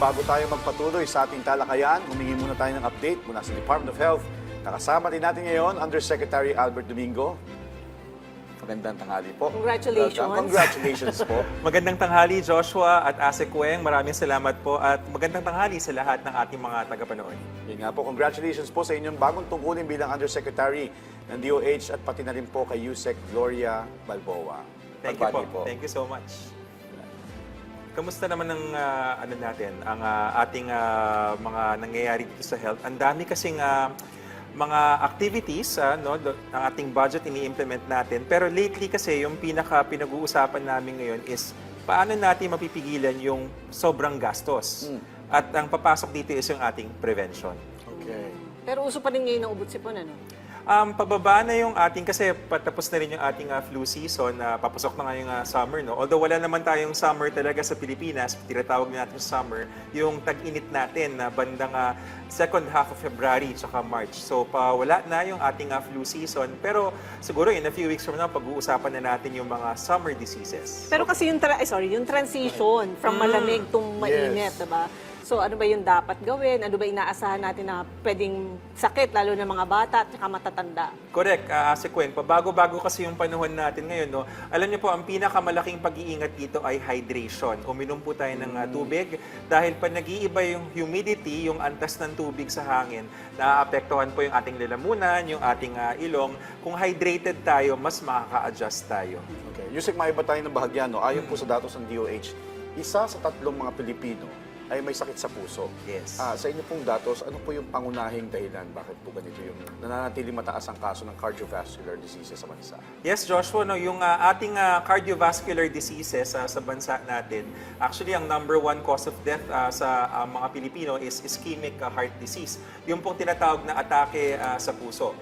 bago tayo magpatuloy sa ating talakayan, humingi muna tayo ng update mula sa Department of Health. Nakasama din natin ngayon, Undersecretary Albert Domingo. Magandang tanghali po. Congratulations. Congratulations po. Magandang tanghali, Joshua at Ase Kueng. Maraming salamat po at magandang tanghali sa lahat ng ating mga tagapanood. Yun nga po, congratulations po sa inyong bagong tungkulin bilang Undersecretary ng DOH at pati na rin po kay Yusek Gloria Balboa. Thank you po. Pagbati Thank you so much. Kamusta naman ang ang ating mga nangyayari dito sa health? Ang dami kasing mga activities ang ating budget ini-implement natin. Pero lately kasi yung pinag-uusapan namin ngayon is paano natin mapipigilan yung sobrang gastos. At ang papasok dito is yung ating prevention. Okay. Pero uso pa rin ngayon ang ubot-sipon, ano? Pababa na yung ating, kasi patapos na rin yung ating flu season, papasok na nga yung summer, no? Although wala naman tayong summer talaga sa Pilipinas, tinatawag natin summer, yung tag-init natin na bandang second half of February tsaka March. So, wala na yung ating flu season. Pero siguro in a few weeks from now, pag-uusapan na natin yung mga summer diseases. Pero kasi yung transition from malamig to mainit, diba? So ano ba yung dapat gawin? Ano ba inaasahan natin na pwedeng sakit, lalo ng mga bata at saka matatanda? Correct, Ase Kueng. Bago-bago kasi yung panahon natin ngayon, no? Alam niyo po, ang pinakamalaking pag-iingat dito ay hydration. Uminom po tayo ng tubig dahil pag nag-iiba yung humidity, yung antas ng tubig sa hangin, naaapektuhan po yung ating lalamunan, yung ating ilong. Kung hydrated tayo, mas makaka-adjust tayo. Okay. Yusek, maiba tayo ng bahagyan, no? Ayon po sa datos ng DOH, isa sa 3 mga Pilipino ay may sakit sa puso. Yes. Sa inyo pong datos, ano po yung pangunahing dahilan? Bakit po ganito yung nananatiling mataas ang kaso ng cardiovascular diseases sa bansa? Yes, Joshua, no, yung ating cardiovascular diseases sa bansa natin, actually ang number 1 cause of death sa mga Pilipino is ischemic heart disease. Yung pong tinatawag na atake sa puso.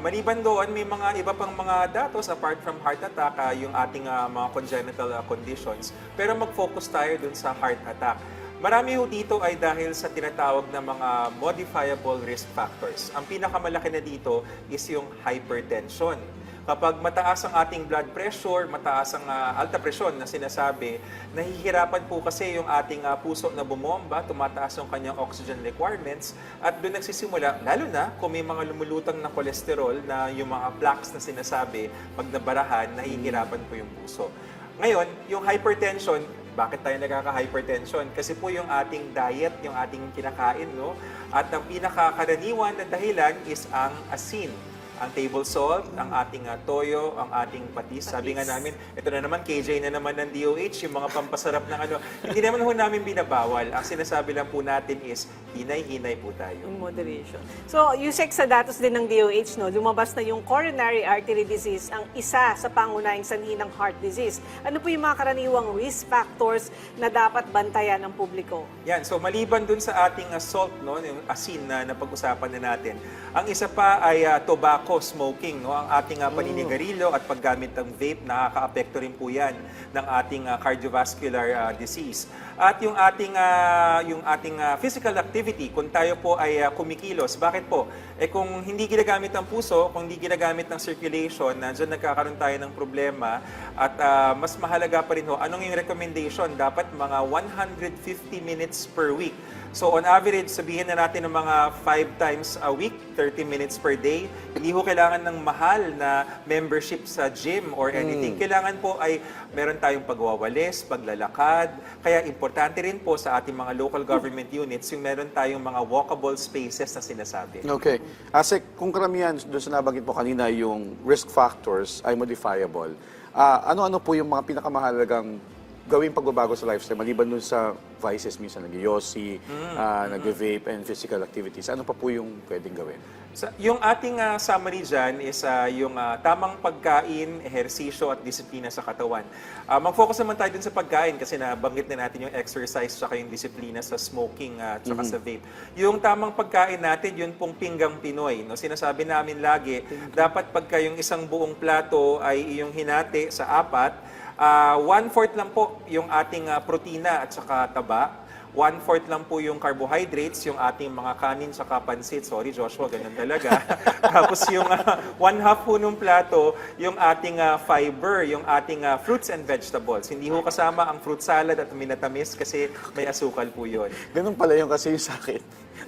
Maliban doon, may mga iba pang mga datos apart from heart attack, yung ating mga congenital conditions. Pero mag-focus tayo dun sa heart attack. Marami ho dito ay dahil sa tinatawag na mga modifiable risk factors. Ang pinakamalaki na dito is yung hypertension. Kapag mataas ang ating blood pressure, mataas ang alta presyon na sinasabi, nahihirapan po kasi yung ating puso na bumomba, tumataas yung kanyang oxygen requirements, at doon nagsisimula, lalo na kung may mga lumulutang na kolesterol na yung mga plaques na sinasabi, pag nabarahan, nahihirapan po yung puso. Ngayon, yung hypertension, bakit tayo nagkaka-hypertension? Kasi po yung ating diet, yung ating kinakain, no? At ang pinakakaraniwan na dahilan is ang asin. Ang table salt, ang ating toyo, ang ating patis. Sabi nga namin, ito na naman, KJ na naman ng DOH, yung mga pampasarap ng ano. Hindi naman ho namin binabawal. Ang sinasabi lang po natin is, hinay-hinay po tayo. In moderation. So, Yusek, sa datos din ng DOH, no, lumabas na yung coronary artery disease, ang isa sa pangunahing sanhi ng heart disease. Ano po yung mga karaniwang risk factors na dapat bantayan ng publiko? Yan, so maliban dun sa ating salt, no, yung asin na napag-usapan na natin, ang isa pa ay tobacco, smoking, no, ang ating paninigarilyo at paggamit ng vape, nakaka-apekto rin po yan ng ating cardiovascular disease. At yung ating physical activity, kung tayo po ay kumikilos, bakit po? Kung hindi ginagamit ang puso, kung hindi ginagamit ng circulation, dyan nagkakaroon tayo ng problema. At mas mahalaga pa rin ho, anong yung recommendation? Dapat mga 150 minutes per week. So on average, sabihin na natin ng mga 5 times a week, 30 minutes per day. Hindi ho kailangan ng mahal na membership sa gym or anything. Kailangan po ay meron tayong pagwawalis, paglalakad. Kaya importante rin po sa ating mga local government units yung meron tayong mga walkable spaces na sinasabi. Okay. Asek, kung karamihan doon sa nabanggit po kanina, yung risk factors ay modifiable. Ano-ano po yung mga pinakamahalagang gawing pagbabago sa lifestyle, maliban dun sa vices, minsan nag-yosi, nag-vape, and physical activities? Ano pa po yung pwedeng gawin? Yung ating summary dyan is yung tamang pagkain, ehersisyo at disiplina sa katawan. Mag-focus naman tayo dun sa pagkain kasi nabanggit na natin yung exercise at yung disiplina sa smoking at sa vape. Yung tamang pagkain natin, yun pong pinggang Pinoy. No? Sinasabi namin lagi, dapat pagka yung isang buong plato ay iyong hinati sa 4, 1/4 lang po yung ating protina at saka taba. 1/4 lang po yung carbohydrates, yung ating mga kanin sa pansit. Sorry Joshua, ganun talaga. Tapos yung 1/2 po nung plato, yung ating fiber, yung ating fruits and vegetables. Hindi ho kasama ang fruit salad at minatamis kasi may asukal po yun. Ganun pala yung kasi yung sa akin.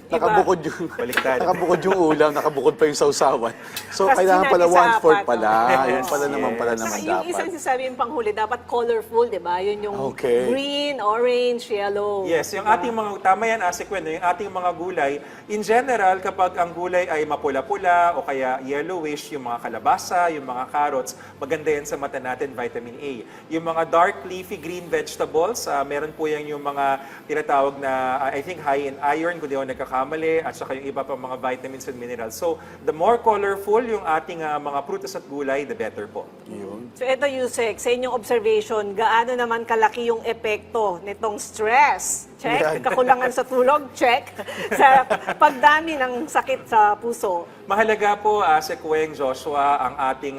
Nakabukod yung, Baliktad. nakabukod yung ulam, nakabukod pa yung sausawan. So, Kasi kailangan pala natin sa 1/4 apat, pala. oh. Yun pala naman Yes. pala Saka naman yung isang dapat. sinasabi yung panghuli, dapat colorful, di ba? Yun yung Okay. green, orange, yellow. Yes, yung Diba? ating mga, tama yan, Asequen, yung ating mga gulay, in general, kapag ang gulay ay mapula-pula o kaya yellowish, yung mga kalabasa, yung mga carrots, maganda yan sa mata natin, vitamin A. Yung mga dark leafy green vegetables, meron po yan yung mga tinatawag na, I think, high in iron, kung di ako nagkakamali, at saka yung iba pang mga vitamins and minerals. So, the more colorful yung ating mga prutas at gulay, the better po. Yun. So ito, Yusek, sa inyong observation, gaano naman kalaki yung epekto nitong stress? Check. Yan. Kakulangan sa tulog? Check. Sa pagdami ng sakit sa puso? Mahalaga po, Sequeng, Joshua, ang ating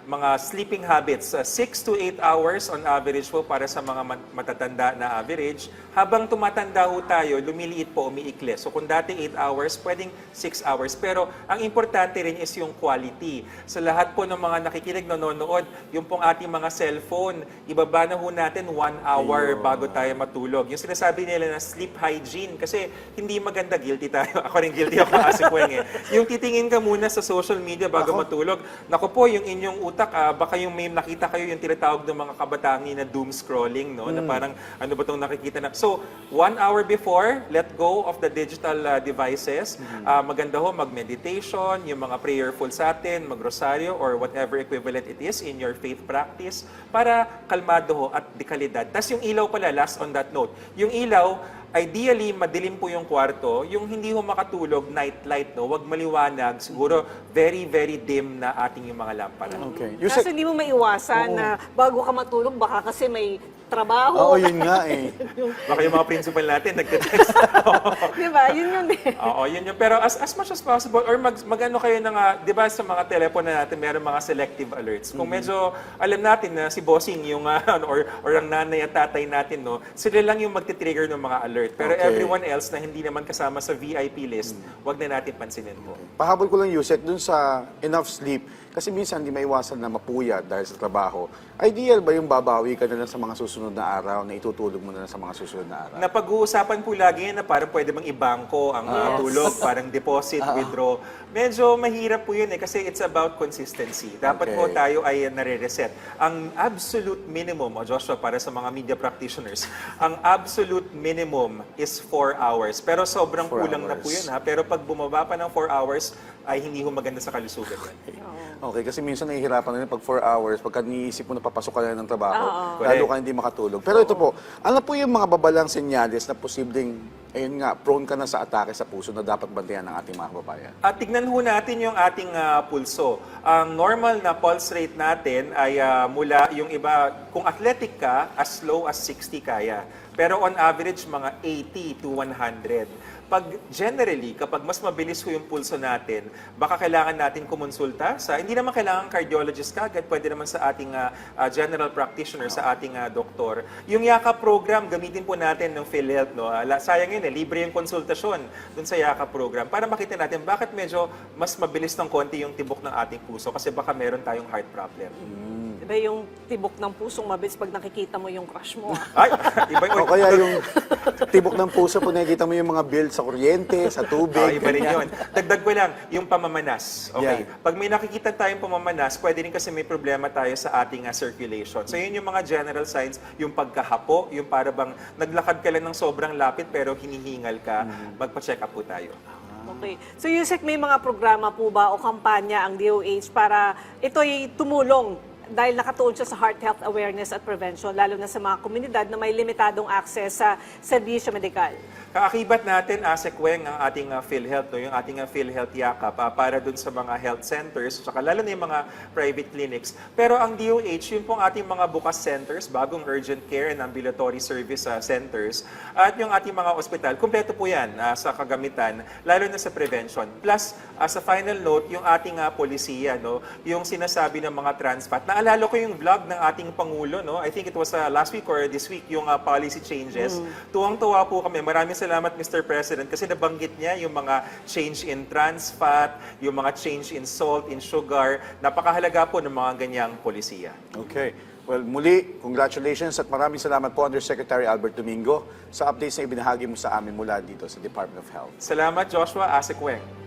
mga sleeping habits. 6 to 8 hours on average po para sa mga matatanda na average. Habang tumatanda ho tayo, lumiliit po, umiikli. So kung dati 8 hours, pwedeng 6 hours. Pero ang importante rin is yung quality. Sa lahat po ng mga nakikinig, nanonood, yung pong ating mga cellphone, ibaba na ho natin 1 hour bago tayo matulog. Yung sinasabi nila na sleep hygiene, kasi hindi maganda, guilty tayo. Ako rin guilty ako, Sequeng eh. Yung titingin ka muna sa social media bago matulog. Naku po, yung inyong utak, baka yung may nakita kayo yung tinatawag ng mga kabataan na doom scrolling, no? Na parang, ano ba itong nakikita na? So, 1 hour before, let go of the digital devices. Maganda ho, mag-meditation, yung mga prayerful sa atin, mag-rosaryo, or whatever equivalent it is in your faith practice, para kalmado ho at dekalidad. Tapos yung ilaw pala, last on that note, yung ilaw, ideally, madilim po yung kwarto. Yung hindi ho makatulog, night light, no? Huwag maliwanag. Siguro, very, very dim na ating yung mga lampara. Okay. Kaso Yusek, hindi mo maiwasan na bago ka matulog, baka kasi may trabaho. oo, yun nga eh. Baka yung mga principal natin, nagte-text. Di ba? Yun yun eh. Oo, yun yun. Pero as much as possible, or mag-ano kayo ng, di ba sa mga telepono natin, meron mga selective alerts. Kung medyo alam natin na si bossing, yung, or ang nanay at tatay natin, no, sila lang yung magti-trigger ng mga alert. Pero Okay. everyone else na hindi naman kasama sa VIP list, wag na natin pansinin po. Pahabol ko lang, Yusek, dun sa enough sleep. Kasi minsan hindi maiwasan na mapuyat dahil sa trabaho. Ideal ba yung babawi ka na lang sa mga susunod na araw, na itutulog mo na lang sa mga susunod na araw? Napag-uusapan po lagi na parang pwede bang ibangko ang tulog, parang deposit, withdraw. Medyo mahirap po yun kasi it's about consistency. Dapat Okay. po tayo ay nare-reset. Ang absolute minimum, Joshua, para sa mga media practitioners, ang absolute minimum is 4 hours. Pero sobrang 4 kulang na po hours. yun. Pero pag bumaba pa ng 4 hours, ay hindi ho maganda sa kalusugan yan. Okay, kasi minsan nahihirapan na rin pag 4 hours, pagka niisip mo na papasok ka na ng trabaho, Oo. lalo Correct. ka hindi makatulog. Pero ito po, ano po yung mga babalang senyales na posibleng, ayun nga, prone ka na sa atake sa puso na dapat bantayan ng ating mga kababayan? At tignan ho natin yung ating pulso. Ang normal na pulse rate natin ay mula yung iba, kung athletic ka, as low as 60 kaya. Pero on average, mga 80 to 100. Pag generally, kapag mas mabilis ho yung pulso natin, baka kailangan natin kumonsulta sa, hindi naman kailangan cardiologist kagad, pwede naman sa ating general practitioner, sa ating doktor. Yung YAKA program, gamitin po natin ng PhilHealth. No? Sayang yun libre yung konsultasyon dun sa YAKA program para makita natin bakit medyo mas mabilis ng konti yung tibok ng ating puso kasi baka meron tayong heart problem. Di ba yung tibok ng pusong mabilis pag nakikita mo yung crush mo? Ay, iba O kaya yung tibok ng puso, kung nakikita mo yung mga bill sa kuryente, sa tubig. Iba rin ganyan. yun. Dagdag ko lang, yung pamamanas. Okay. Yan. Pag may nakikita tayong pamamanas, pwede rin kasi may problema tayo sa ating circulation. So yun yung mga general signs, yung pagkahapo, yung para bang naglakad ka lang ng sobrang lapit pero hinihingal ka, magpa-check up po tayo. Okay. So Yusek, may mga programa po ba o kampanya ang DOH para ito'y tumulong dahil nakatuon siya sa heart health awareness at prevention, lalo na sa mga komunidad na may limitadong access sa serbisyo medikal? Kaakibat natin, Sequeng, ang ating PhilHealth, no? Yung ating PhilHealth Yakap, para dun sa mga health centers, saka lalo na yung mga private clinics. Pero ang DOH, yun pong ating mga bukas centers, bagong urgent care and ambulatory service centers, at yung ating mga ospital, kumpleto po yan sa kagamitan, lalo na sa prevention. Plus, sa final note, yung ating polisiya, no? Yung sinasabi ng mga transfat, naalala ko yung vlog ng ating Pangulo, no? I think it was last week or this week, yung policy changes. Tuwang-tuwa po kami. Maraming salamat, Mr. President, kasi nabanggit niya yung mga change in trans fat, yung mga change in salt, in sugar. Napakahalaga po ng mga ganyang polisiya. Okay. Well, muli, congratulations at maraming salamat po Undersecretary Albert Domingo sa updates na ibinahagi mo sa amin mula dito sa Department of Health. Salamat, Joshua Asekweng.